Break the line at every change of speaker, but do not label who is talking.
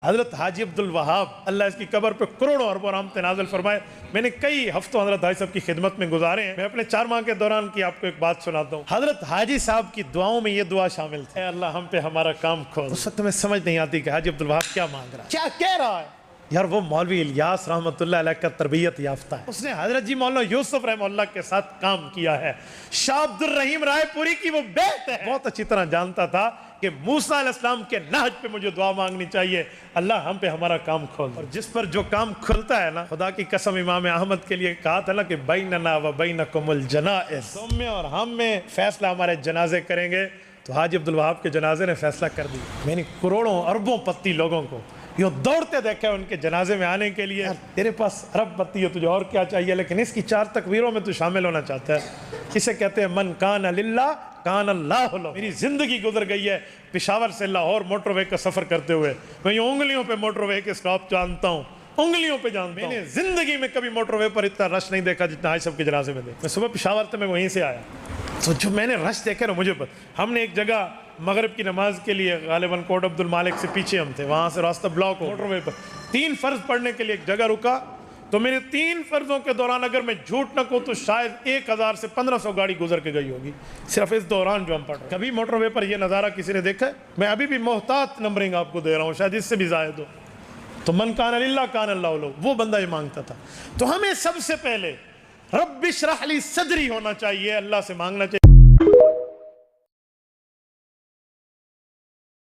हज़रत हाजी अब्दुल वहाब अल्लाह इसकी कब्र पे करोड़ों अरबों रहमतें नाज़िल फरमाए। मैंने कई हफ्तों हज़रत हाजी साहब की खिदमत में गुजारे हैं। मैं अपने 4 माह के दौरान की आपको एक बात सुनाता हूँ। हज़रत हाजी साहब की दुआओं में ये दुआ शामिल थी, अल्लाह हम पे हमारा काम खोल। उस वक्त में समझ नहीं आती कि हाजी अब्दुल वहाब क्या मांग रहा है, क्या कह रहा है। यार वो मौलवी इलियास रहमतुल्लाह अलैह का तरबियत याफ्ता है, उसने हजरत जी मौलाना यूसुफ रहमतुल्लाह के साथ काम किया है। शाह अब्दुल रहीम रायपुरी की वो बेट है, बहुत अच्छी तरह जानता था कि मूसा अलैहिस्सलाम के नहज पे मुझे दुआ मांगनी चाहिए, अल्लाह हम पे हमारा काम खोल। और जिस पर जो काम खुलता है ना, खुदा की कसम इमाम अहमद के लिए कहा था ना कि बैनना व बैनकुमुल जनाइज़, तुम में और हम में फैसला हमारे जनाजे करेंगे। तो हाजी अब्दुल वहाब के जनाजे ने फैसला कर दिया। मैंने करोड़ों अरबों पत्ती लोगों को यो दौड़ते देखा उनके जनाजे में आने के लिए। तेरे पास अरब पत्ती है, तुझे और क्या चाहिए, लेकिन इसकी 4 तकबीरों में तू शामिल होना चाहता है। किसे कहते हैं मन कान लिल्लाह कान अल्लाह लो। मेरी जिंदगी गुजर गई है पेशावर से लाहौर मोटरवे का सफर करते हुए। मैं ये उंगलियों पे मोटरवे के स्टॉप जानता हूँ, उंगलियों पे जानता हूँ। मैंने जिंदगी में कभी मोटरवे पर इतना रश नहीं देखा जितना आज सबके जनाजे में देखा। मैं सुबह पेशावर से मैं वहीं से आया, तो जो मैंने रश देखा ना मुझे हमने एक जगह मगरिब की नमाज के लिए गालिबन कोट अब्दुल मालिक से पीछे हम थे, वहाँ से रास्ता ब्लॉक हो, मोटरवे पर 3 फर्ज पढ़ने के लिए एक जगह रुका। तो मेरे 3 फर्जों के दौरान अगर मैं झूठ न कहूँ तो शायद 1000 से 1500 गाड़ी गुजर के गई होगी, सिर्फ इस दौरान जो हम पढ़ रहे। कभी मोटरवे पर यह नज़ारा किसी ने देखा है? मैं अभी भी मोहतात नंबरिंग आपको दे रहा हूँ, शायद इससे भी ज़ायद हो। तो मन कान लिल्लाह कान अल्लाह लो, वो बंदा ये मांगता था। तो हमें सबसे पहले रब्बिश रह ली सदरी होना चाहिए, अल्लाह से मांगना चाहिए।